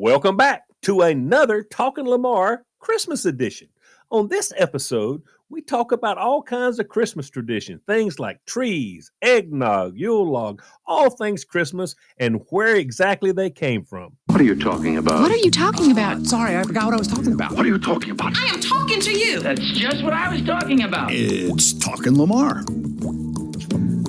Welcome back to another Talking Lamar Christmas edition. On this episode, we talk about all kinds of Christmas traditions, things like trees, eggnog, Yulenog, all things Christmas, and where exactly they came from. What are you talking about? What are you talking about? Sorry, I forgot what I was talking about. What are you talking about? I am talking to you. That's just what I was talking about. It's Talking Lamar.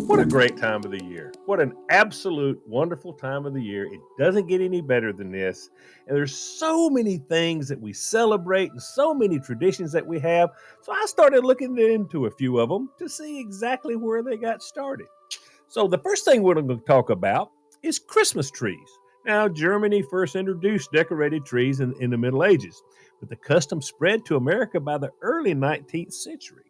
What a great time of the year. What an absolute wonderful time of the year. It doesn't get any better than this. And there's so many things that we celebrate and so many traditions that we have. So I started looking into a few of them to see exactly where they got started. So the first thing we're going to talk about is Christmas trees. Now, Germany first introduced decorated trees in the Middle Ages, but the custom spread to America by the early 19th century.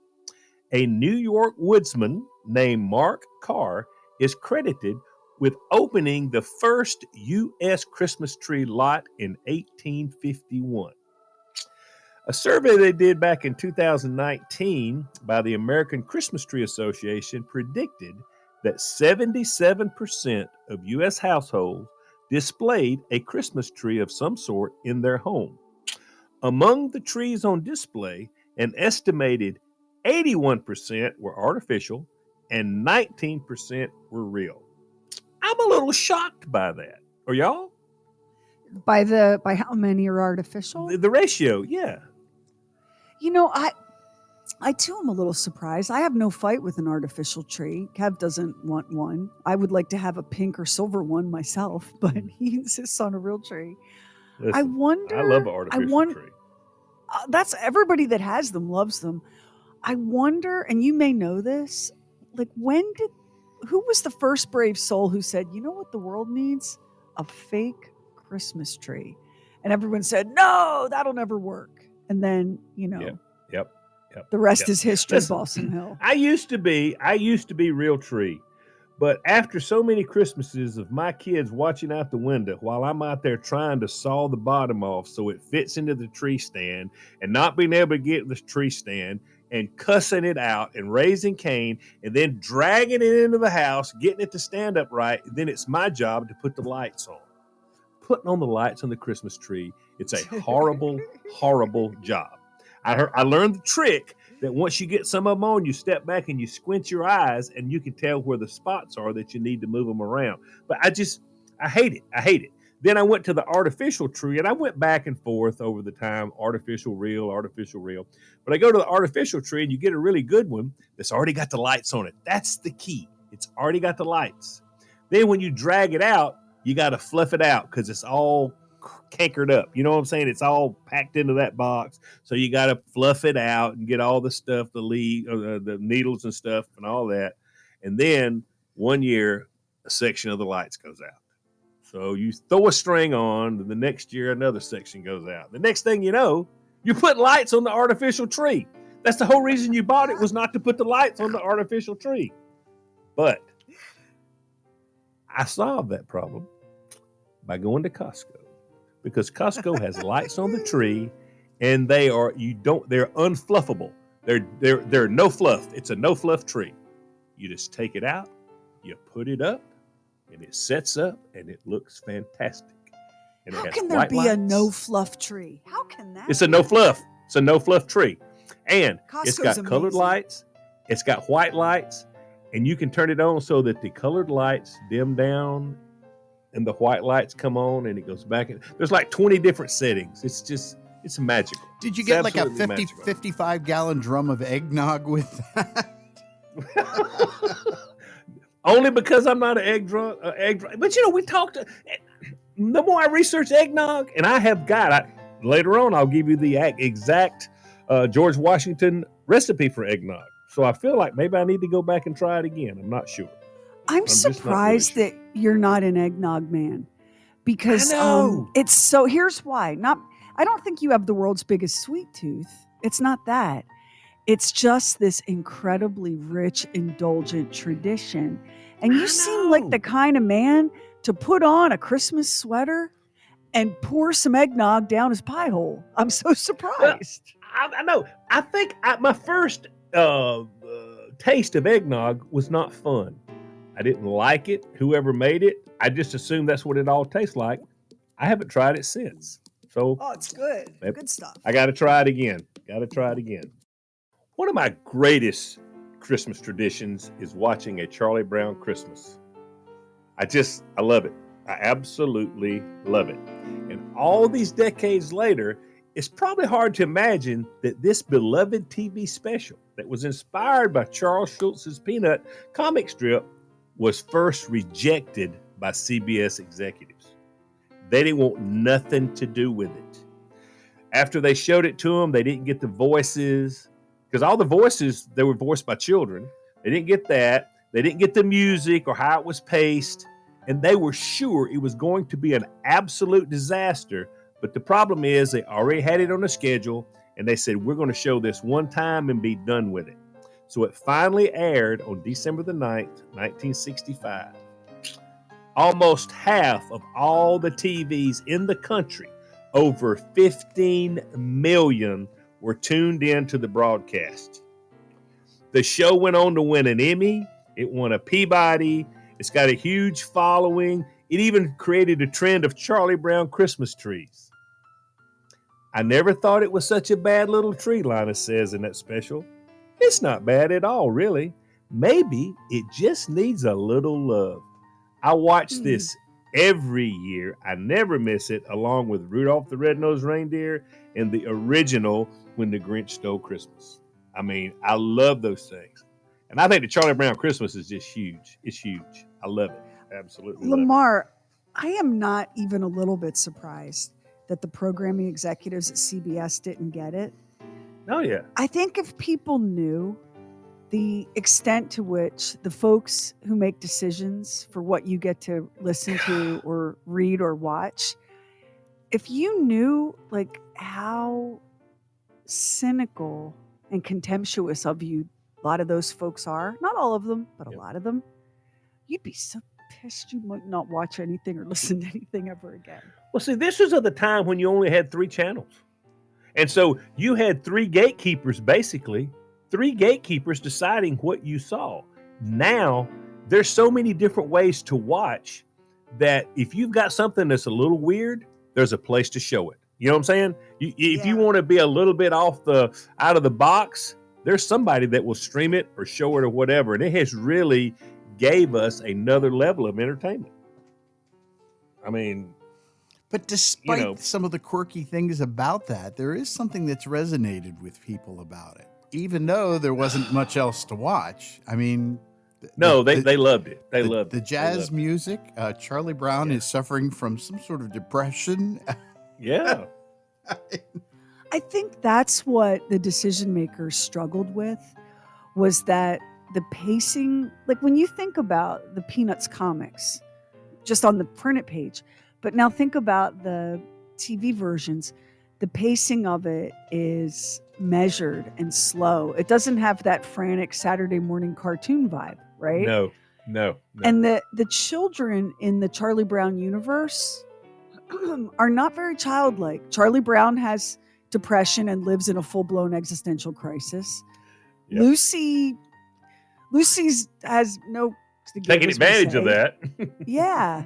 A New York woodsman named Mark Carr is credited with opening the first U.S. Christmas tree lot in 1851. A survey they did back in 2019 by the American Christmas Tree Association predicted that 77% of U.S. households displayed a Christmas tree of some sort in their home. Among the trees on display, an estimated 81% were artificial and 19% were real. I'm a little shocked by that. Are y'all? By how many are artificial? The ratio, yeah. You know, I too am a little surprised. I have no fight with an artificial tree. Kev doesn't want one. I would like to have a pink or silver one myself, but he insists on a real tree. Listen, I wonder. I love an artificial tree. That's everybody that has them loves them. I wonder, and you may know this, like who was the first brave soul who said, you know what the world needs? A fake Christmas tree. And everyone said, no, that'll never work. And then, Yep. The rest is history, Listen, Balsam Hill. I used to be real tree. But after so many Christmases of my kids watching out the window while I'm out there trying to saw the bottom off so it fits into the tree stand and not being able to get the tree stand and cussing it out and raising Cain and then dragging it into the house, getting it to stand up right, then it's my job to put the lights on. Putting on the lights on the Christmas tree, it's a horrible, horrible job. I learned the trick that once you get some of them on, you step back and you squint your eyes and you can tell where the spots are that you need to move them around. But I hate it. I hate it. Then I went to the artificial tree and I went back and forth over the time, artificial, real. But I go to the artificial tree and you get a really good one that's already got the lights on it. That's the key. It's already got the lights. Then when you drag it out, you got to fluff it out because it's all cankered up. You know what I'm saying? It's all packed into that box. So you got to fluff it out and get all the stuff, the needles and stuff and all that. And then one year, a section of the lights goes out. So you throw a string on, and the next year, another section goes out. The next thing you know, you put lights on the artificial tree. That's the whole reason you bought it, was not to put the lights on the artificial tree. But I solved that problem by going to Costco. Because Costco has lights on the tree, and they're unfluffable. They're no fluff. It's a no fluff tree. You just take it out, you put it up, and it sets up, and it looks fantastic. And How can there be a no fluff tree? How can that? It's a no fluff. It's a no fluff tree, and it's got Costco's colored amazing. lights. It's got white lights, and you can turn it on so that the colored lights dim down and the white lights come on and it goes back. There's like 20 different settings. It's magical. Did you It's get like a absolutely 50, magical. 55 gallon drum of eggnog with that? Only because I'm not an egg drunk. But we talked. The more I research eggnog, and later on, I'll give you the exact George Washington recipe for eggnog. So I feel like maybe I need to go back and try it again. I'm not sure. I'm just not really surprised sure. that you're not an eggnog man, because I know. it's so. Here's why. I don't think you have the world's biggest sweet tooth. It's not that. It's just this incredibly rich, indulgent tradition, and you seem like the kind of man to put on a Christmas sweater and pour some eggnog down his pie hole. I'm so surprised. I know. I think my first taste of eggnog was not fun. I didn't like it. Whoever made it, I just assumed that's what it all tastes like. I haven't tried it since. So Oh, it's good. Yep. Good stuff. I got to try it again. One of my greatest Christmas traditions is watching a Charlie Brown Christmas. I love it. I absolutely love it. And all these decades later, it's probably hard to imagine that this beloved TV special that was inspired by Charles Schulz's Peanut comic strip was first rejected by CBS executives. They didn't want nothing to do with it. After they showed it to them, they didn't get the voices, because all the voices, they were voiced by children. They didn't get that. They didn't get the music or how it was paced. And they were sure it was going to be an absolute disaster. But the problem is they already had it on the schedule, and they said, we're going to show this one time and be done with it. So it finally aired on December the 9th, 1965. Almost half of all the TVs in the country, over 15 million, were tuned in to the broadcast. The show went on to win an Emmy. It won a Peabody. It's got a huge following. It even created a trend of Charlie Brown Christmas trees. I never thought it was such a bad little tree, Linus says in that special. It's not bad at all, really. Maybe it just needs a little love. I watch this every year. I never miss it, along with Rudolph the Red-Nosed Reindeer and the original When the Grinch Stole Christmas. I mean, I love those things. And I think the Charlie Brown Christmas is just huge. It's huge. I love it. Absolutely love it. Lamar, I am not even a little bit surprised that the programming executives at CBS didn't get it. Oh, yeah. I think if people knew the extent to which the folks who make decisions for what you get to listen to or read or watch, if you knew like how cynical and contemptuous of you a lot of those folks are, not all of them, but a lot of them, you'd be so pissed you might not watch anything or listen to anything ever again. Well, see, this was at the time when you only had 3 channels. And so you had 3 gatekeepers, basically, 3 gatekeepers deciding what you saw. Now, there's so many different ways to watch that if you've got something that's a little weird, there's a place to show it. You know what I'm saying? If you want to be a little bit out of the box, there's somebody that will stream it or show it or whatever. And it has really gave us another level of entertainment. I mean, but despite some of the quirky things about that, there is something that's resonated with people about it, even though there wasn't much else to watch. I mean, they loved it. They loved the jazz music. Charlie Brown is suffering from some sort of depression. Yeah. I think that's what the decision makers struggled with, was that the pacing, like when you think about the Peanuts comics, just on the printed page, but now think about the TV versions, the pacing of it is measured and slow. It doesn't have that frantic Saturday morning cartoon vibe, right? No. And the children in the Charlie Brown universe are not very childlike. Charlie Brown has depression and lives in a full-blown existential crisis. Yep. Lucy's has no taking advantage of that. Yeah.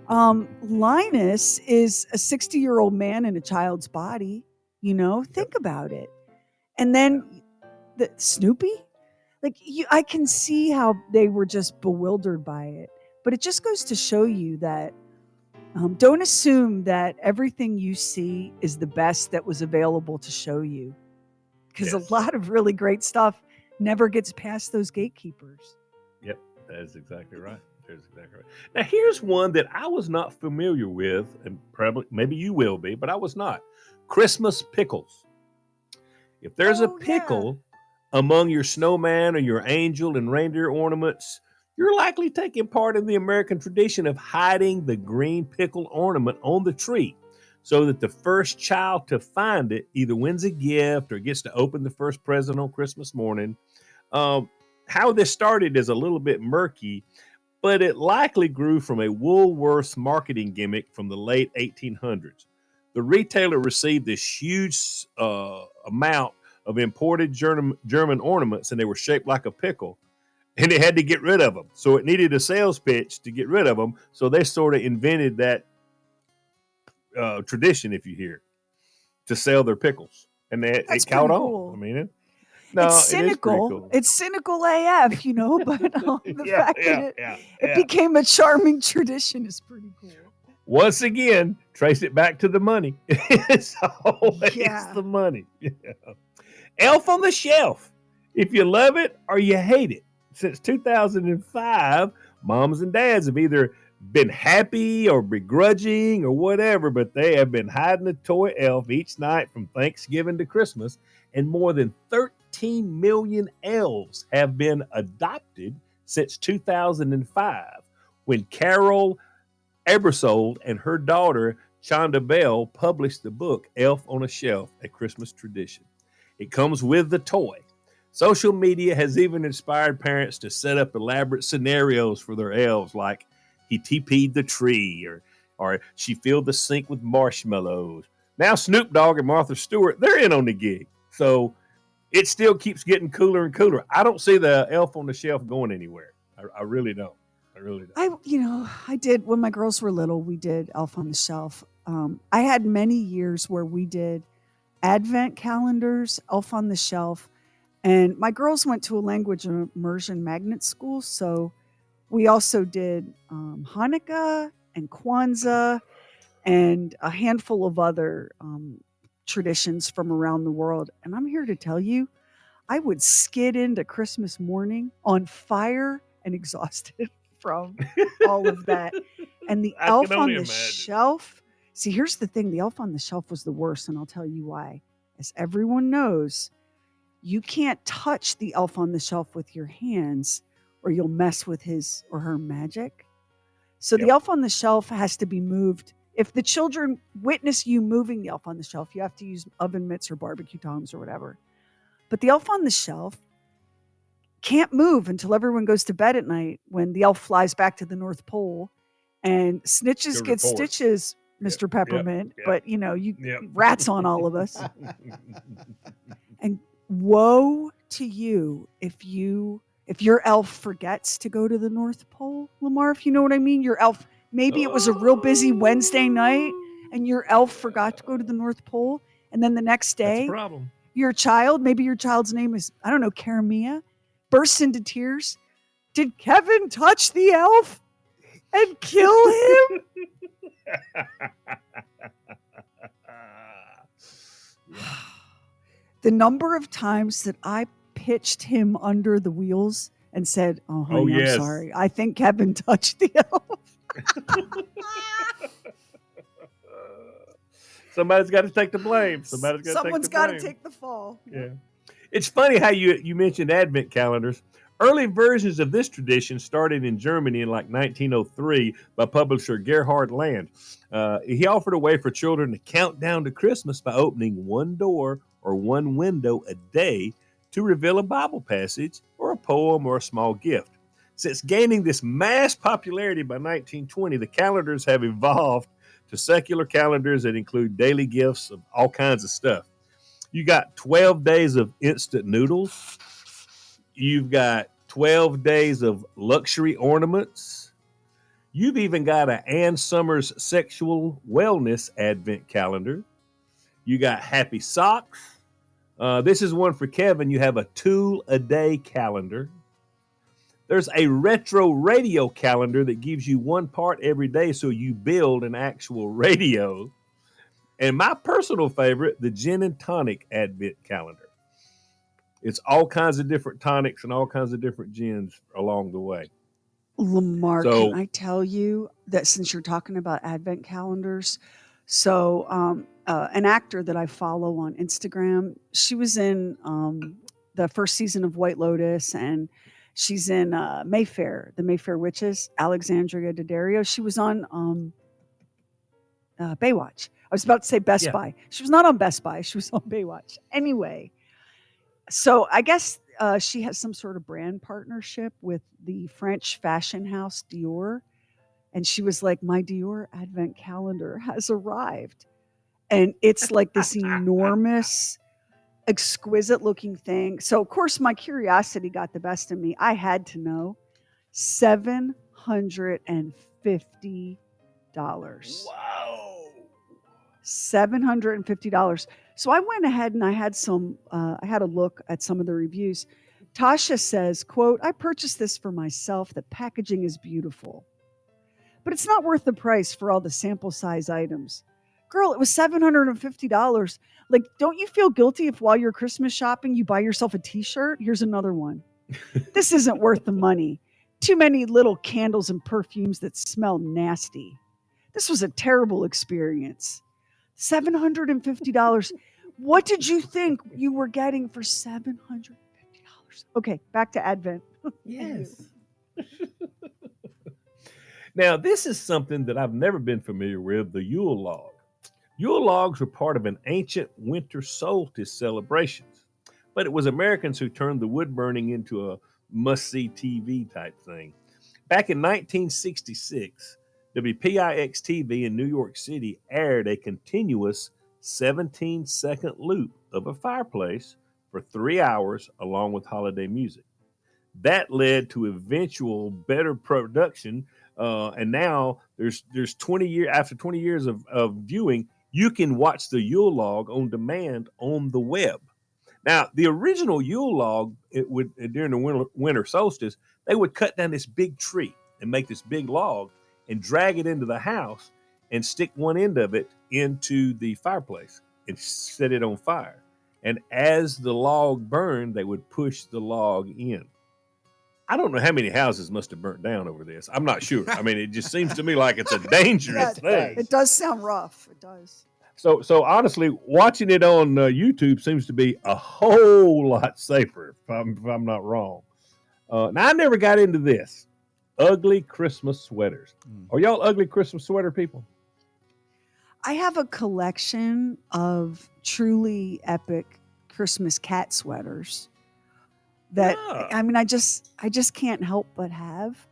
Linus is a 60-year-old man in a child's body. Think about it. And then the Snoopy, I can see how they were just bewildered by it. But it just goes to show you that don't assume that everything you see is the best that was available to show you, because a lot of really great stuff never gets past those gatekeepers. Yep, that is exactly right. Now, here's one that I was not familiar with, and probably maybe you will be, but I was not. Christmas pickles. If there's a pickle among your snowman or your angel and reindeer ornaments, you're likely taking part in the American tradition of hiding the green pickle ornament on the tree so that the first child to find it either wins a gift or gets to open the first present on Christmas morning. How this started is a little bit murky, but it likely grew from a Woolworth's marketing gimmick from the late 1800s. The retailer received this huge amount of imported German ornaments, and they were shaped like a pickle. And they had to get rid of them. So it needed a sales pitch to get rid of them. So they sort of invented that tradition, if you hear, to sell their pickles, and That's it caught pretty on. cool. I mean, It's it is pretty cynical. cool. It's cynical AF, but the Yeah, fact yeah, that it yeah. became a charming tradition is pretty cool. Once again, trace it back to the money. It's always the money. Yeah. Elf on the Shelf. If you love it or you hate it. Since 2005, moms and dads have either been happy or begrudging or whatever, but they have been hiding a toy elf each night from Thanksgiving to Christmas, and more than 13 million elves have been adopted since 2005, when Carol Ebersold and her daughter Chonda Bell published the book Elf on a Shelf, A Christmas Tradition. It comes with the toy. Social media has even inspired parents to set up elaborate scenarios for their elves, like he TP'd the tree, or she filled the sink with marshmallows. Now Snoop Dogg and Martha Stewart, they're in on the gig. So it still keeps getting cooler and cooler. I don't see the Elf on the Shelf going anywhere. I really don't. I really don't. I did when my girls were little. We did Elf on the Shelf. I had many years where we did Advent calendars, Elf on the Shelf, and my girls went to a language immersion magnet school, so we also did Hanukkah and Kwanzaa and a handful of other traditions from around the world. And I'm here to tell you, I would skid into Christmas morning on fire and exhausted from all of that. And the Elf on the Shelf. See, here's the thing. The Elf on the Shelf was the worst, and I'll tell you why. As everyone knows, you can't touch the Elf on the Shelf with your hands or you'll mess with his or her magic. So the Elf on the Shelf has to be moved. If the children witness you moving the Elf on the Shelf, you have to use oven mitts or barbecue tongs or whatever. But the Elf on the Shelf can't move until everyone goes to bed at night, when the elf flies back to the North Pole and snitches get stitches, Mr. Peppermint. But you rats on all of us. And woe to you if your elf forgets to go to the North Pole, Lamar, if you know what I mean. Your elf, maybe it was a real busy Wednesday night and your elf forgot to go to the North Pole, and then the next day, that's a problem. Your child, maybe your child's name is, I don't know, Karamia, bursts into tears. Did Kevin touch the elf and kill him? The number of times that I pitched him under the wheels and said, "Oh, honey, I'm sorry. I think Kevin touched the elf." Somebody's got to take the blame. Someone's got to take the fall. Yeah. It's funny how you mentioned Advent calendars. Early versions of this tradition started in Germany in like 1903 by publisher Gerhard Land. He offered a way for children to count down to Christmas by opening one door or one window a day to reveal a Bible passage or a poem or a small gift. Since gaining this mass popularity by 1920, the calendars have evolved to secular calendars that include daily gifts of all kinds of stuff. You got 12 days of instant noodles. You've got 12 days of luxury ornaments. You've even got an Ann Summers sexual wellness advent calendar. You got happy socks. This is one for Kevin. You have a tool a day calendar. There's a retro radio calendar that gives you one part every day so you build an actual radio. And my personal favorite, the gin and tonic advent calendar. It's all kinds of different tonics and all kinds of different gins along the way. Lamar, can I tell you that since you're talking about advent calendars, so an actor that I follow on Instagram, she was in the first season of White Lotus, and she's in Mayfair, the Mayfair Witches, Alexandria Daddario. She was on Baywatch. I was about to say Best Buy. She was not on Best Buy. She was on Baywatch. Anyway, so I guess she has some sort of brand partnership with the French fashion house Dior. And she was like, my Dior advent calendar has arrived. And it's like this enormous, exquisite looking thing. So, of course, my curiosity got the best of me. I had to know. $750. Wow. $750. So I went ahead and I had a look at some of the reviews. Tasha says, quote, I purchased this for myself. The packaging is beautiful, but it's not worth the price for all the sample size items. Girl, it was $750. Like, don't you feel guilty if while you're Christmas shopping, you buy yourself a t-shirt? Here's another one. This isn't worth the money. Too many little candles and perfumes that smell nasty. This was a terrible experience. $750. What did you think you were getting for $750? Okay, back to Advent. Yes. Now, this is something that I've never been familiar with, the Yule log. Yule logs were part of an ancient winter solstice celebrations, but it was Americans who turned the wood burning into a must-see TV type thing. Back in 1966, WPIX TV in New York City aired a continuous 17-second loop of a fireplace for 3 hours along with holiday music. That led to eventual better production, and now there's 20 years after 20 years of viewing, you can watch the Yule log on demand on the web. Now, the original Yule log, it would during the winter solstice, they would cut down this big tree and make this big log and drag it into the house and stick one end of it into the fireplace and set it on fire. And as the log burned, they would push the log in. I don't know how many houses must have burnt down over this. I'm not sure. I mean, it just seems to me like it's a dangerous thing. It does sound rough. It does. So honestly, watching it on YouTube seems to be a whole lot safer, if I'm not wrong. Now, I never got into this. Ugly Christmas sweaters. Are y'all ugly Christmas sweater people? I have a collection of truly epic Christmas cat sweaters that I mean, I just can't help but have.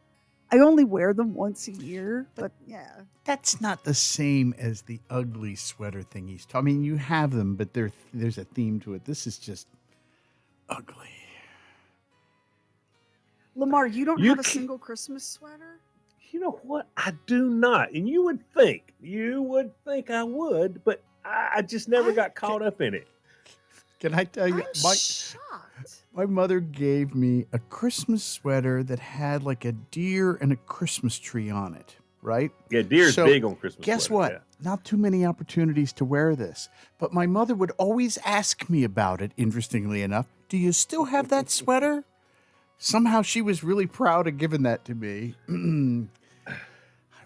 I only wear them once a year, but yeah. That's not the same as the ugly sweater thing he's talking. I mean, you have them, but there's a theme to it. This is just ugly. Lamar, you don't have a single Christmas sweater? You know what? I do not. And you would think I would, but I just never got caught up in it. Can I tell you? I'm shocked. My mother gave me a Christmas sweater that had like a deer and a Christmas tree on it, right? Yeah, deer's big on Christmas. Guess sweaters, what? yeah. Not too many opportunities to wear this. But my mother would always ask me about it, interestingly enough. Do you still have that sweater? Somehow she was really proud of giving that to me. I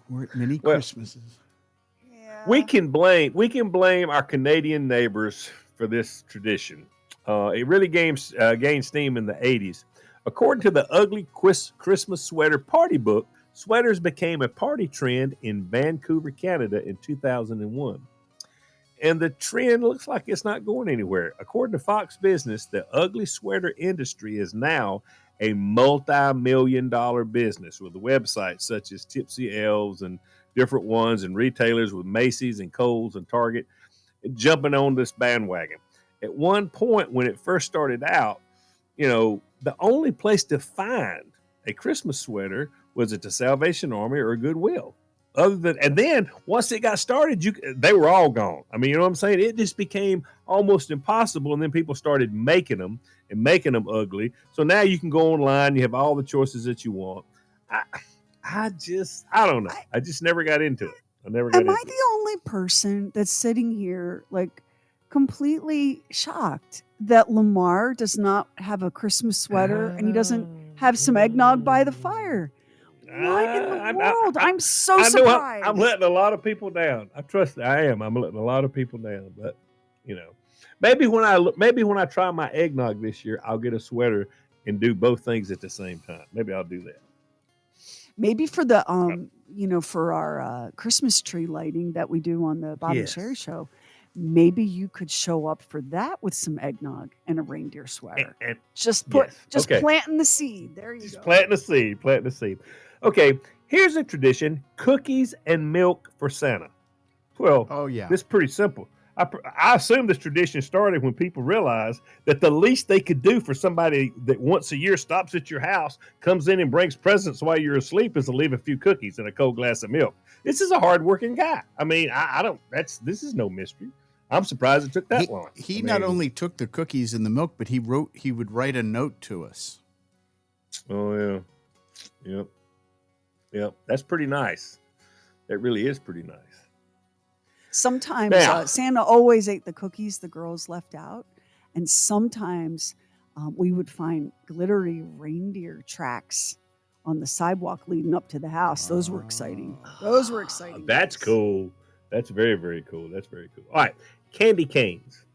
wore it many Christmases. Yeah. We can blame our Canadian neighbors for this tradition. It really gained steam in the 80s. According to the Ugly Christmas Sweater Party Book, sweaters became a party trend in Vancouver, Canada in 2001. And the trend looks like it's not going anywhere. According to Fox Business, the ugly sweater industry is now a multi-million-dollar business with websites such as Tipsy Elves and different ones, and retailers with Macy's and Kohl's and Target jumping on this bandwagon. At one point when it first started out, the only place to find a Christmas sweater was at the Salvation Army or Goodwill. And then once it got started, they were all gone. I mean, you know what I'm saying? It just became almost impossible. And then people started making them ugly. So now you can go online. You have all the choices that you want. I don't know. I just never got into it. Am I the only person that's sitting here like completely shocked that Lamar does not have a Christmas sweater and he doesn't have some eggnog by the fire? What in the world? I'm so surprised. I'm letting a lot of people down. I trust that I am. I'm letting a lot of people down. But maybe when I try my eggnog this year, I'll get a sweater and do both things at the same time. Maybe I'll do that. Maybe for the for our Christmas tree lighting that we do on the Bob and Sheri show, maybe you could show up for that with some eggnog and a reindeer sweater. Planting the seed. There you go. Planting the seed. Okay, here's a tradition: cookies and milk for Santa. Well, this is pretty simple. I assume this tradition started when people realized that the least they could do for somebody that once a year stops at your house, comes in and brings presents while you're asleep, is to leave a few cookies and a cold glass of milk. This is a hardworking guy. I mean, I don't. This is no mystery. I'm surprised it took that long. He not only took the cookies and the milk, but he would write a note to us. Oh yeah, yep. That's pretty nice. That really is pretty nice. Sometimes Now- Santa always ate the cookies the girls left out, and sometimes we would find glittery reindeer tracks on the sidewalk leading up to the house. Those were exciting. Those were exciting. That's days. cool. That's very, very cool. That's very cool. All right, candy canes.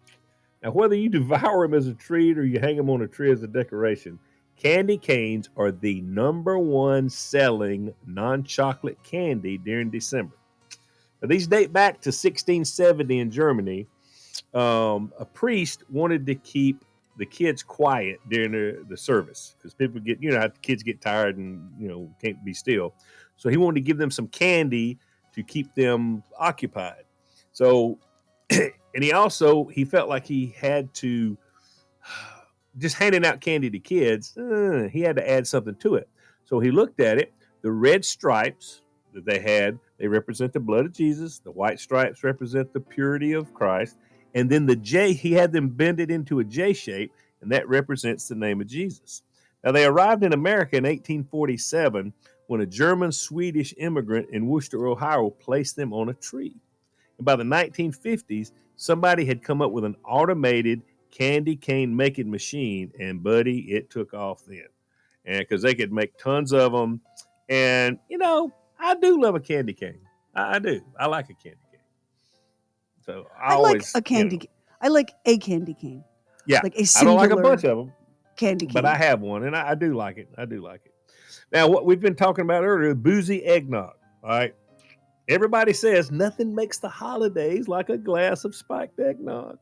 Now, whether you devour them as a treat or you hang them on a tree as a decoration, candy canes are the #1 selling non-chocolate candy during December. Now, these date back to 1670 in Germany. A priest wanted to keep the kids quiet during the service because people get, how kids get tired and, can't be still. So he wanted to give them some candy to keep them occupied. So, and he felt like he had to, just handing out candy to kids, he had to add something to it. So he looked at it. The red stripes that they represent the blood of Jesus. The white stripes represent the purity of Christ. And then the J, he had them bend it into a J shape, and that represents the name of Jesus. Now, they arrived in America in 1847 when a German-Swedish immigrant in Worcester, Ohio, placed them on a tree. And by the 1950s, somebody had come up with an automated candy cane making machine, and buddy, it took off then. And because they could make tons of them. And, I do love a candy cane. I do. I like a candy cane. So I like always, a candy cane. I like a candy cane. Yeah. Like a I don't singular like a bunch of them, candy cane. but I have one, and I do like it. I do like it. Now, what we've been talking about earlier, boozy eggnog. All right. Everybody says nothing makes the holidays like a glass of spiked eggnog.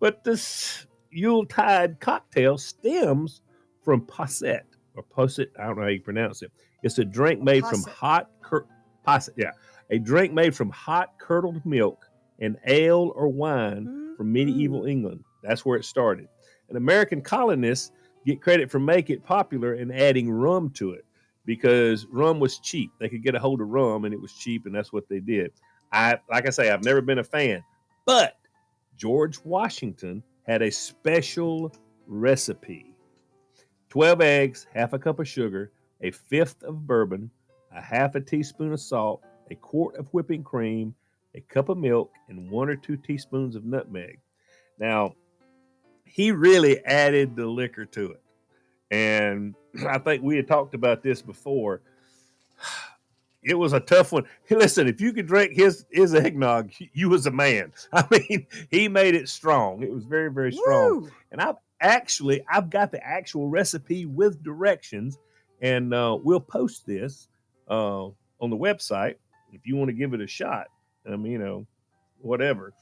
But this Yuletide cocktail stems from posset or posset. I don't know how you pronounce it. It's a drink made from a drink made from hot curdled milk and ale or wine from medieval England. That's where it started. And American colonists get credit for making it popular and adding rum to it because rum was cheap. They could get a hold of rum and it was cheap, and that's what they did. Like I say, I've never been a fan, but George Washington had a special recipe. 12 eggs, half a cup of sugar, a fifth of bourbon, a half a teaspoon of salt, a quart of whipping cream, a cup of milk, and 1 or 2 teaspoons of nutmeg. Now, he really added the liquor to it. And I think we had talked about this before. It was a tough one. Listen, if you could drink his eggnog, you was a man. I mean, he made it strong. It was very, very strong. Woo! And I've got the actual recipe with directions, and we'll post this on the website if you want to give it a shot. Whatever.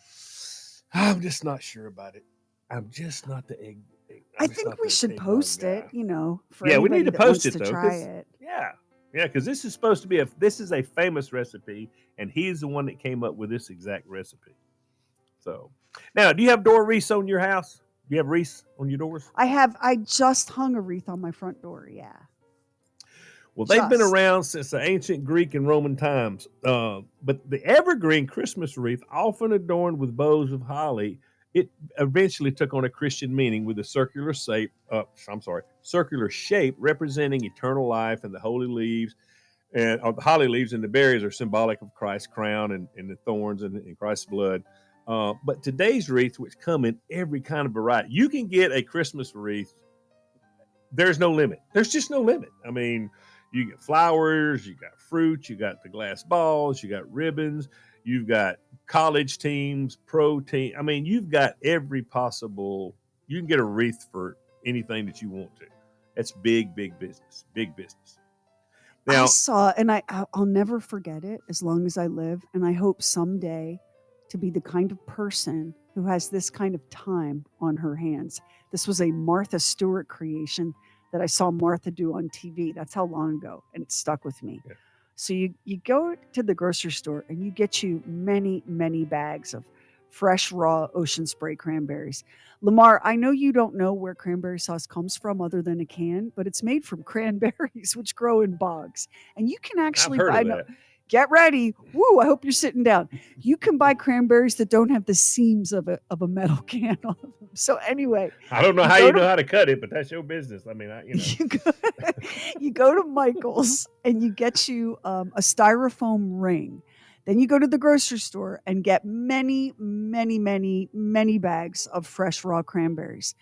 I'm just not sure about it. I'm just not the egg. I think we should post it, for Yeah, we anybody need to that post wants it, to though, try 'cause- it. Yeah, because this is supposed to be this is a famous recipe, and he's the one that came up with this exact recipe. So, now, do you have door wreaths on your house? Do you have wreaths on your doors? I just hung a wreath on my front door. Yeah. Well, they've been Just. around since the ancient Greek and Roman times. But the evergreen Christmas wreath, often adorned with bows of holly, it eventually took on a Christian meaning with a circular shape representing eternal life, and the holy leaves and the holly leaves and the berries are symbolic of Christ's crown and the thorns and Christ's blood. But today's wreaths, which come in every kind of variety, you can get a Christmas wreath. There's no limit. There's just no limit. I mean, you get flowers, you got fruit, you got the glass balls, you got ribbons, you've got college teams, pro team. I mean, you've got every possible. You can get a wreath for anything that you want to. That's big, big business. Big business. Now, I saw, and I'll never forget it as long as I live. And I hope someday to be the kind of person who has this kind of time on her hands. This was a Martha Stewart creation that I saw Martha do on TV. That's how long ago, and it stuck with me. Yeah. So you go to the grocery store and you get you many, many bags of fresh, raw ocean spray cranberries. Lamar, I know you don't know where cranberry sauce comes from other than a can, but it's made from cranberries, which grow in bogs. And you can I've actually heard buy, of that. get ready. Woo, I hope you're sitting down. You can buy cranberries that don't have the seams of a metal can on them. So anyway, I don't know you how go you to know how to cut it, but that's your business. I mean, you go, you go to Michael's and you get you a styrofoam ring. Then you go to the grocery store and get many, many, many, many bags of fresh raw cranberries,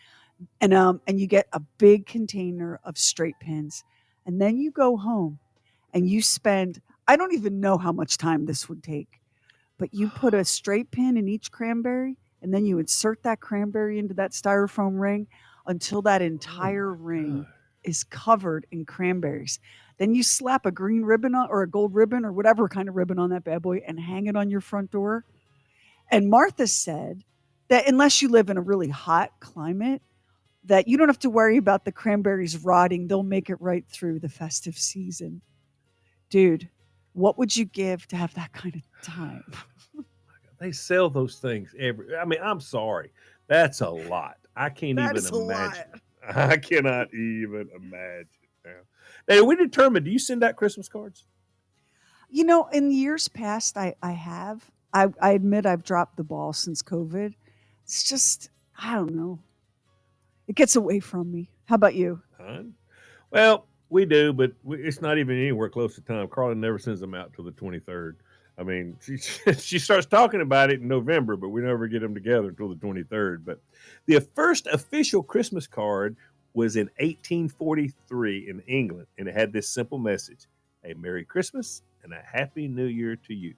and you get a big container of straight pins, and then you go home and you spend. I don't even know how much time this would take, but you put a straight pin in each cranberry, and then you insert that cranberry into that styrofoam ring until that oh entire my ring god, is covered in cranberries. Then you slap a green ribbon on, or a gold ribbon or whatever kind of ribbon on that bad boy and hang it on your front door. And Martha said that unless you live in a really hot climate, that you don't have to worry about the cranberries rotting. They'll make it right through the festive season. Dude, what would you give to have that kind of time? they sell those things every. I mean, I'm sorry, that's a lot. I can't That even is a lot. imagine. I cannot even imagine. Now, now we determined. Do you send out Christmas cards? In years past, I have. I admit I've dropped the ball since COVID. It's just, I don't know. It gets away from me. How about you? Huh? Well, we do, but it's not even anywhere close to time. Carla never sends them out till the 23rd. I mean, she she starts talking about it in November, but we never get them together until the 23rd. But the first official Christmas card was in 1843 in England, and it had this simple message: "A Merry Christmas and a Happy New Year to you."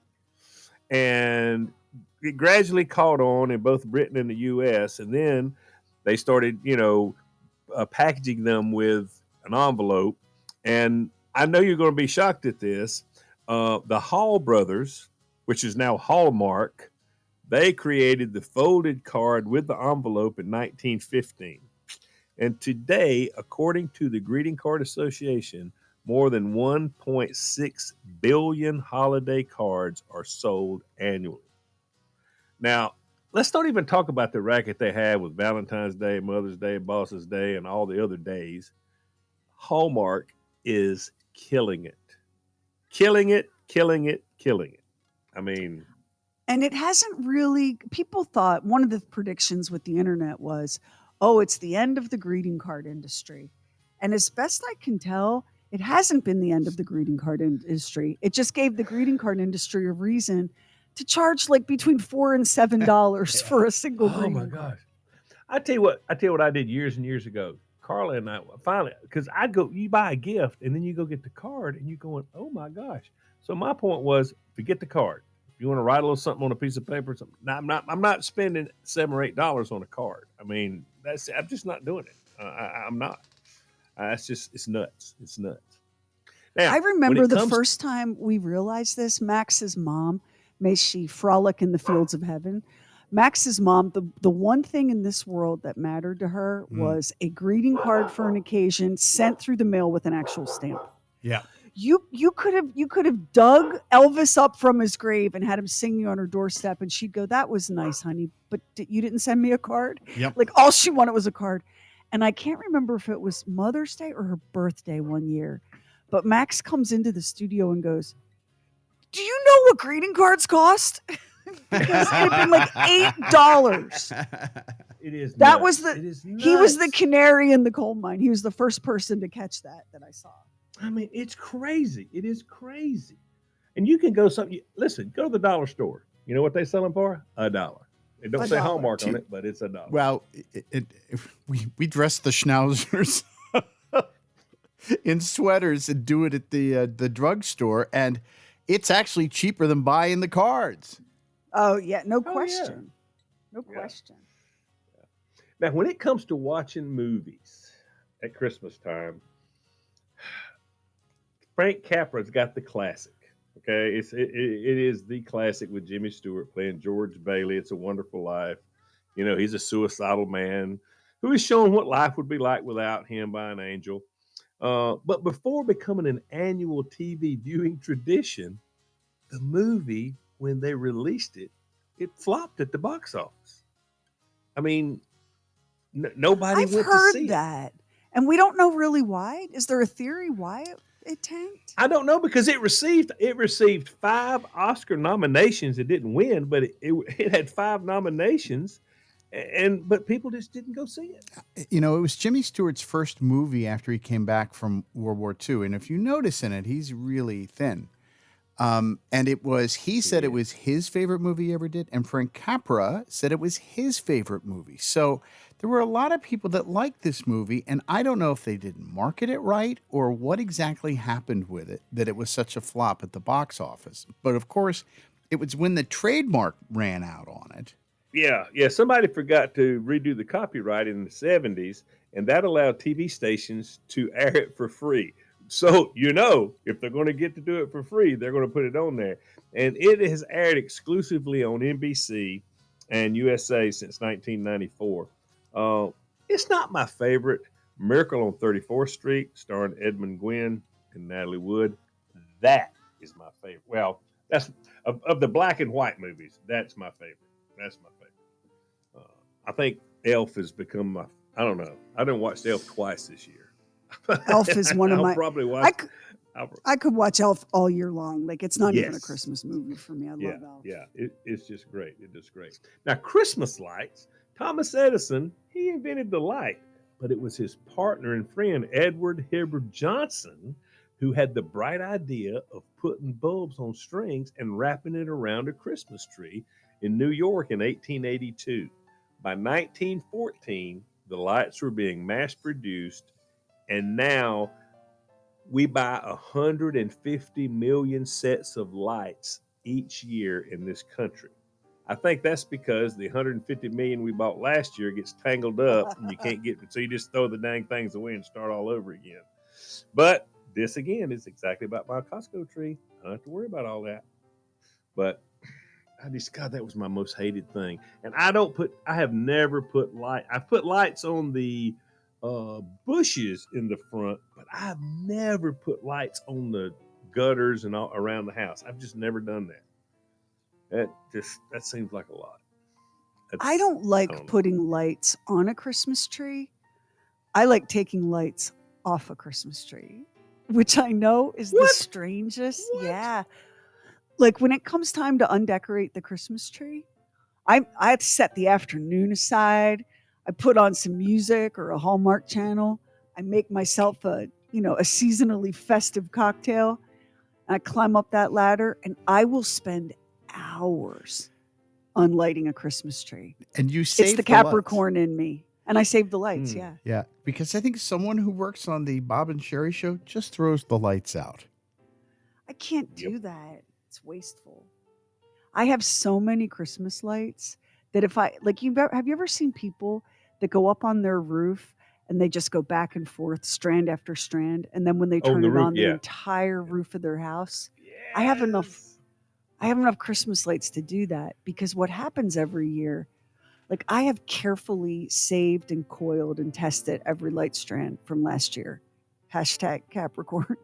And it gradually caught on in both Britain and the U.S. And then they started, packaging them with an envelope. And I know you're going to be shocked at this. The Hall brothers, which is now Hallmark, they created the folded card with the envelope in 1915. And today, according to the Greeting Card Association, more than 1.6 billion holiday cards are sold annually. Now, let's not even talk about the racket they have with Valentine's Day, Mother's Day, Boss's Day, and all the other days. Hallmark is killing it. Killing it, killing it, killing it. I mean, And it hasn't really, people thought one of the predictions with the internet was, oh, it's the end of the greeting card industry. And as best I can tell, it hasn't been the end of the greeting card industry. It just gave the greeting card industry a reason to charge like between $4 and $7 for a single oh my greeting card. gosh. I tell you what I did years and years ago. Carla and I finally, because I go, you buy a gift and then you go get the card and you're going, oh my gosh. So my point was, if you get the card, if you want to write a little something on a piece of paper, something. Now, I'm not spending $7 or $8 on a card. I mean, I'm just not doing it. I'm not. It's nuts. It's nuts. I Now, when remember it the comes, first time we realized this. Max's mom, may she frolic in the fields of heaven. Max's mom, the one thing in this world that mattered to her Mm. was a greeting card for an occasion sent through the mail with an actual stamp. Yeah. You could have dug Elvis up from his grave and had him singing on her doorstep, and she'd go, "That was nice, honey, but you didn't send me a card." Yep. Like all she wanted was a card, and I can't remember if it was Mother's Day or her birthday one year, but Max comes into the studio and goes, "Do you know what greeting cards cost?" Because it had been like $8. it is That nuts. was It is he was the nuts. canary in the coal mine. He was the first person to catch that I saw. I mean, it's crazy. It is crazy. And you can go something. Listen, go to the dollar store. You know what they sell them for? $1. It don't A say dollar. Hallmark on it, but it's $1. Well, we dress the schnauzers in sweaters and do it at the drugstore, and it's actually cheaper than buying the cards. Oh yeah, no Oh yeah, question. No yeah. question. Now, when it comes to watching movies at Christmas time, Frank Capra's got the classic. Okay, it is the classic with Jimmy Stewart playing George Bailey. It's a Wonderful Life. He's a suicidal man who is shown what life would be like without him by an angel. But before becoming an annual TV viewing tradition, the movie, when they released it, it flopped at the box office. I mean, nobody I've went to heard see it. that. And we don't know really why. Is there a theory why it tanked? I don't know because it received 5 Oscar nominations. It didn't win, but it had 5 nominations, but people just didn't go see it. It was Jimmy Stewart's first movie after he came back from World War II. And if you notice in it, he's really thin. And he said it was his favorite movie he ever did. And Frank Capra said it was his favorite movie. So there were a lot of people that liked this movie. And I don't know if they didn't market it right or what exactly happened with it, that it was such a flop at the box office. But of course, it was when the trademark ran out on it. Yeah. Somebody forgot to redo the copyright in the 70s, and that allowed TV stations to air it for free. So, if they're going to get to do it for free, they're going to put it on there. And it has aired exclusively on NBC and USA since 1994. It's not my favorite. Miracle on 34th Street, starring Edmund Gwynn and Natalie Wood. That is my favorite. Well, that's of the black and white movies. That's my favorite. I think Elf has become I don't know. I didn't watch Elf twice this year. Elf is one of I'll my. probably watch. I could watch Elf all year long. Like it's not even a Yes. Christmas movie for me. I love Elf. Yeah, it's just great. It is great. Now, Christmas lights. Thomas Edison, he invented the light, but it was his partner and friend Edward Hibbard Johnson who had the bright idea of putting bulbs on strings and wrapping it around a Christmas tree in New York in 1882. By 1914, the lights were being mass produced, and now we buy 150 million sets of lights each year in this country. I think that's because the 150 million we bought last year gets tangled up and you can't get it. So you just throw the dang things away and start all over again. But this again is exactly about my Costco tree. I don't have to worry about all that. But God, that was my most hated thing. And I have never put I've put lights on the bushes in the front, but I've never put lights on the gutters and all around the house. I've just never done that. That seems like a lot. I don't like know. putting lights on a Christmas tree. I like taking lights off a Christmas tree, which I know is the strangest. What? Yeah. Like when it comes time to undecorate the Christmas tree, I have to set the afternoon aside. I put on some music or a Hallmark channel. I make myself a seasonally festive cocktail. And I climb up that ladder and I will spend hours on lighting a Christmas tree. And you save It's the lights. Capricorn in me. And I save the lights, yeah. Yeah, because I think someone who works on the Bob and Sheri show just throws the lights out. I can't do that. It's wasteful. I have so many Christmas lights that if I have you ever seen people that go up on their roof and they just go back and forth, strand after strand, and then when they turn the it roof, on the yeah. entire roof of their house? Yes. I have enough Christmas lights to do that because what happens every year, like I have carefully saved and coiled and tested every light strand from last year. #Capricorn.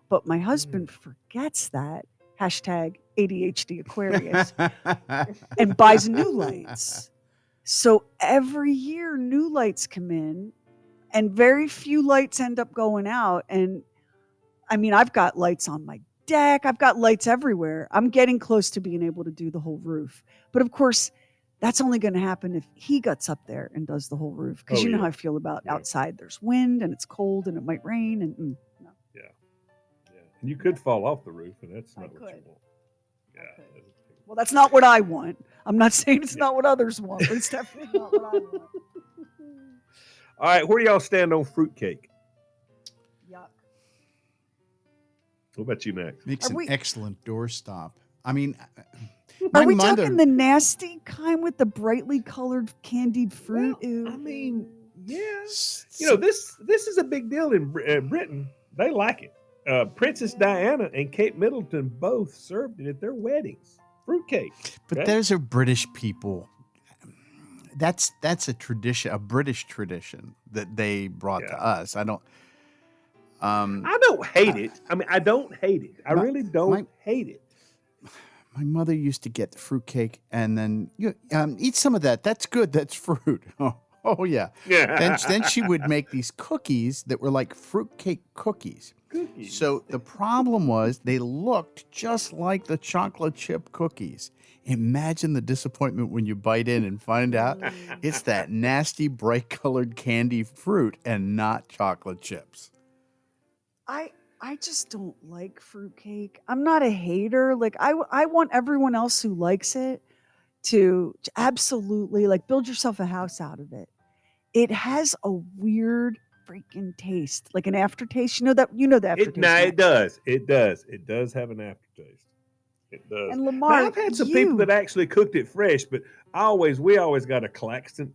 But my husband forgets that. #ADHD Aquarius. And buys new lights. So every year new lights come in and very few lights end up going out. And I mean, I've got lights on my deck. I've got lights everywhere. I'm getting close to being able to do the whole roof. But of course, that's only going to happen if he gets up there and does the whole roof. Because you know how I feel about outside. There's wind and it's cold and it might rain. And no. Yeah. And you could fall off the roof, and that's not what you want. Yeah. Well, that's not what I want. I'm not saying it's not what others want, but it's definitely not what I want. All right, where do y'all stand on fruitcake? Yuck. What about you, Max? Makes an excellent doorstop. I mean, are we talking the nasty kind with the brightly colored candied fruit? Well, I mean, yes. This is a big deal in Britain. They like it. Princess Diana and Kate Middleton both served it at their weddings. Fruitcake. But those are British people. That's a tradition, a British tradition that they brought to us. I don't hate it. I mean, I don't hate it. I really don't hate it. My mother used to get the fruitcake and then eat some of that. That's good. That's fruit. Oh yeah. Then she would make these cookies that were like fruitcake cookies. Cookies. So the problem was they looked just like the chocolate chip cookies. Imagine the disappointment when you bite in and find out it's that nasty bright colored candy fruit and not chocolate chips. I just don't like fruitcake. I'm not a hater. Like I want everyone else who likes it to absolutely like build yourself a house out of it. It has a weird freaking taste, like an aftertaste. You know the aftertaste. It does. It does. It does have an aftertaste. It does. And Now, Lamar, I've had some people that actually cooked it fresh, but we always got a Claxton.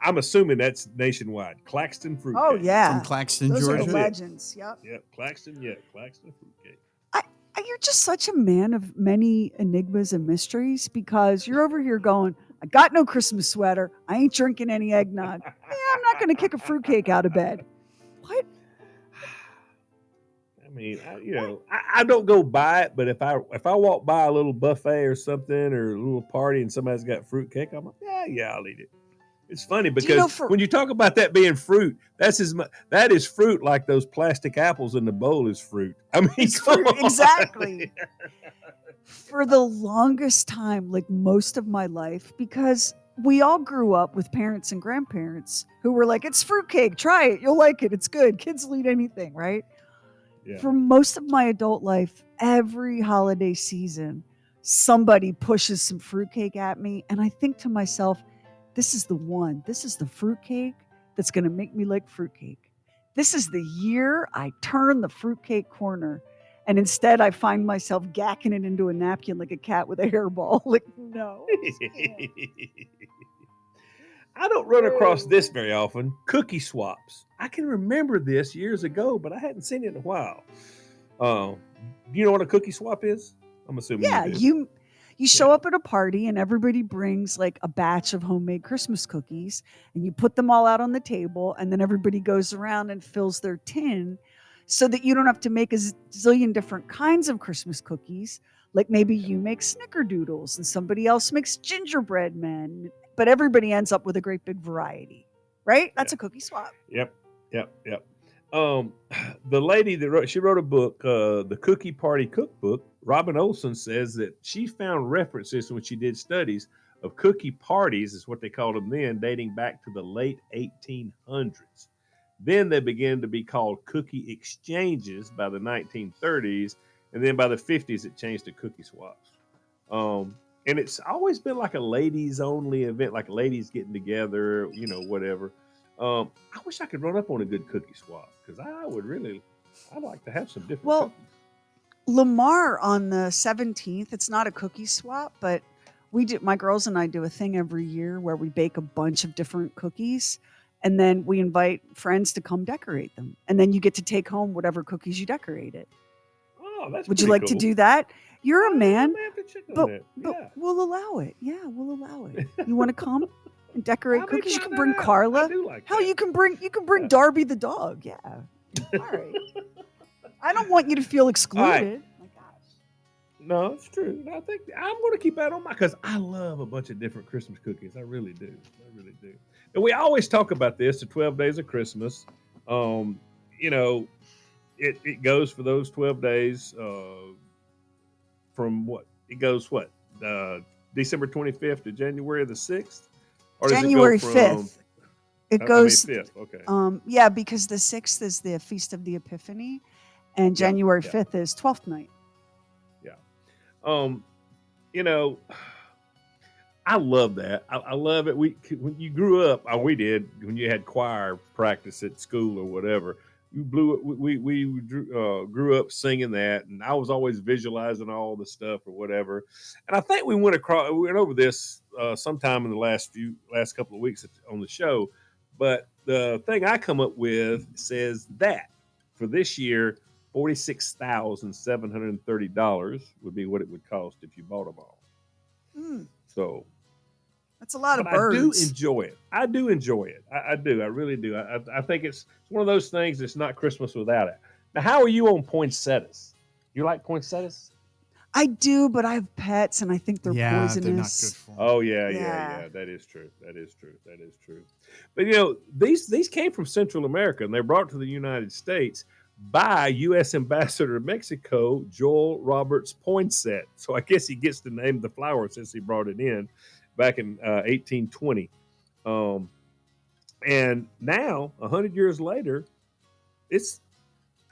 I'm assuming that's nationwide. Claxton fruitcake. Oh yeah, From Claxton, those Georgia. are the legends. Yep. Yep. Claxton fruitcake. You're just such a man of many enigmas and mysteries because you're over here going, I got no Christmas sweater. I ain't drinking any eggnog. I'm not going to kick a fruitcake out of bed. What? I mean, I don't go buy it, but if I walk by a little buffet or something or a little party and somebody's got fruitcake, I'm like, yeah, I'll eat it. It's funny because when you talk about that being fruit, that is fruit like those plastic apples in the bowl is fruit. I mean, it's fruit, exactly. For the longest time, like most of my life, because we all grew up with parents and grandparents who were like, it's fruitcake, try it, you'll like it, it's good. Kids will eat anything, right? Yeah. For most of my adult life, every holiday season, somebody pushes some fruitcake at me, and I think to myself, this is the one. This is the fruitcake that's going to make me like fruitcake. This is the year I turn the fruitcake corner. And instead, I find myself gacking it into a napkin like a cat with a hairball. Like, no. I don't run across this very often. Cookie swaps. I can remember this years ago, but I hadn't seen it in a while. Do you know what a cookie swap is? I'm assuming you do. You show up at a party and everybody brings like a batch of homemade Christmas cookies and you put them all out on the table and then everybody goes around and fills their tin so that you don't have to make a zillion different kinds of Christmas cookies. Like maybe you make snickerdoodles and somebody else makes gingerbread men, but everybody ends up with a great big variety, right? That's a cookie swap. Yep. The lady that she wrote a book, the Cookie Party Cookbook. Robin Olson says that she found references when she did studies of cookie parties, is what they called them then, dating back to the late 1800s. Then they began to be called cookie exchanges by the 1930s, and then by the 50s it changed to cookie swaps. And it's always been like a ladies only event, like ladies getting together, whatever. I wish I could run up on a good cookie swap because I'd like to have some different cookies. Lamar on the 17th, it's not a cookie swap, but my girls and I do a thing every year where we bake a bunch of different cookies and then we invite friends to come decorate them. And then you get to take home whatever cookies you decorated. Oh, that's Would you like to do that? You're a man, but Yeah. we'll allow it. Yeah, we'll allow it. You want to come and decorate cookies? You can try bring that out. Carla. I do like Hell, that. you can bring Darby the dog. Yeah. All right. I don't want you to feel excluded. Right. My gosh. No, it's true. I think I'm going to keep that on because I love a bunch of different Christmas cookies. I really do. And we always talk about this, the 12 days of Christmas. It goes for those 12 days from what? It goes what? December 25th to January the 6th? Or January does it go 5th. It goes 5th. Okay. Yeah, because the 6th is the Feast of the Epiphany and January 5th is 12th night. Yeah. I love that. I love it. When you grew up, we did, when you had choir practice at school or whatever, we grew up singing that, and I was always visualizing all the stuff or whatever. And I think we went over this sometime in the last couple of weeks on the show. But the thing I come up with says that for this year, $46,730 would be what it would cost if you bought them all. So that's a lot of birds. I do enjoy it. I do. I really do. I think it's one of those things that's not Christmas without it. Now, how are you on poinsettias? You like poinsettias? I do, but I have pets, and I think they're Yeah, poisonous. they're not good for 'em. Oh yeah, Yeah. That is true. That is true. That is true. But you know, these came from Central America and they're brought to the United States by U.S. Ambassador to Mexico Joel Roberts Poinsett. So I guess he gets to name the flower since he brought it in back in 1820. Um, and now, 100 years later, it's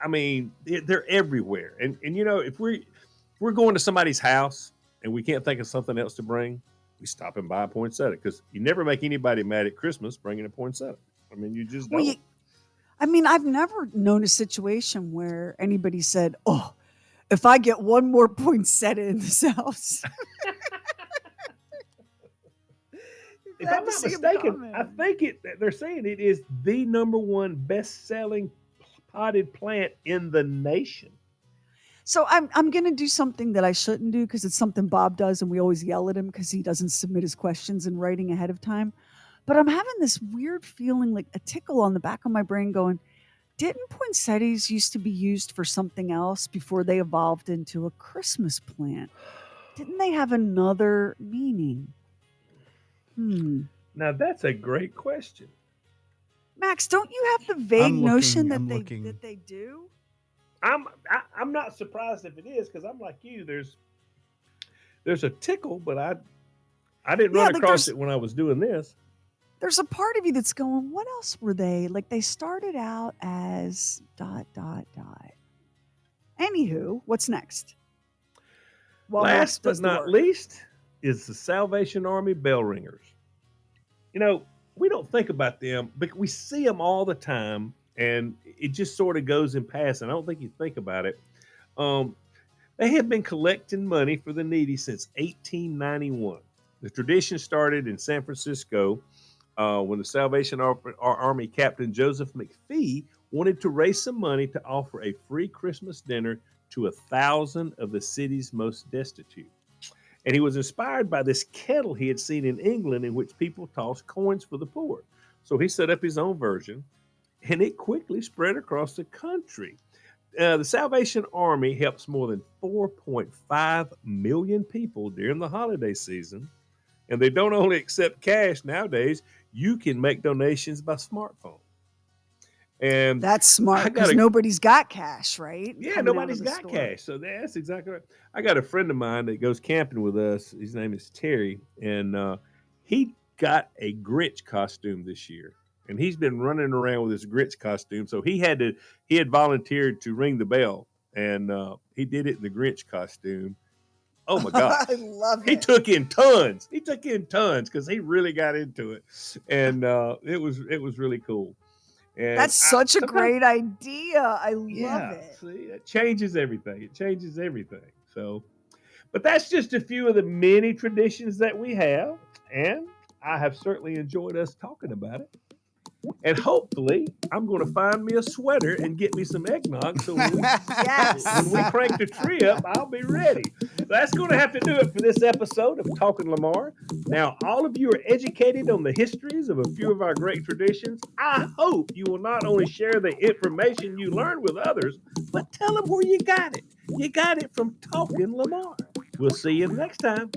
I mean, they're everywhere. And you know, if we're going to somebody's house and we can't think of something else to bring, we stop and buy a poinsettia because you never make anybody mad at Christmas bringing a poinsettia. I mean, you just Well, don't. I mean, I've never known a situation where anybody said, "Oh, if I get one more poinsettia in this house." If Glad I'm to not see 'em mistaken, I coming. think they're saying it is the number one best-selling potted plant in the nation. So I'm gonna do something that I shouldn't do because it's something Bob does, and we always yell at him because he doesn't submit his questions in writing ahead of time. But I'm having this weird feeling, like a tickle on the back of my brain, going, "Didn't poinsettias used to be used for something else before they evolved into a Christmas plant? Didn't they have another meaning?" Now that's a great question. Max, don't you have the vague notion that I'm they looking. that they do? I'm not surprised if it is because I'm like you. There's a tickle, but I didn't Yeah, run like across it when I was doing this. there's a part of you that's going, what else were they? Like they started out as ... Anywho, what's next? Well, Max Last but does the not work. least is the Salvation Army bell ringers. You know, we don't think about them, but we see them all the time, and it just sort of goes in passing. I don't think you think about it. Um, they have been collecting money for the needy since 1891. The tradition started in San Francisco when the Army Captain Joseph McPhee wanted to raise some money to offer a free Christmas dinner to 1,000 of the city's most destitute. And he was inspired by this kettle he had seen in England in which people tossed coins for the poor. So he set up his own version, and it quickly spread across the country. The Salvation Army helps more than 4.5 million people during the holiday season. And they don't only accept cash nowadays, you can make donations by smartphone. And That's smart I got because a nobody's got cash, right? Yeah, Coming out of nobody's the got store. cash. So that's exactly right. I got a friend of mine that goes camping with us. His name is Terry, and he got a Grinch costume this year. And he's been running around with this Grinch costume. So he had volunteered to ring the bell, and he did it in the Grinch costume. Oh my gosh. I love He it. took in tons. He took in tons because he really got into it. And it was really cool. And That's such a sometimes great idea. I love yeah, it. see, it changes everything. It changes everything. So, but that's just a few of the many traditions that we have, and I have certainly enjoyed us talking about it. And hopefully, I'm going to find me a sweater and get me some eggnog. So when we Yes. crank the tree up, I'll be ready. That's going to have to do it for this episode of Talking Lamar. Now, all of you are educated on the histories of a few of our great traditions. I hope you will not only share the information you learned with others, but tell them where you got it. You got it from Talking Lamar. We'll see you next time.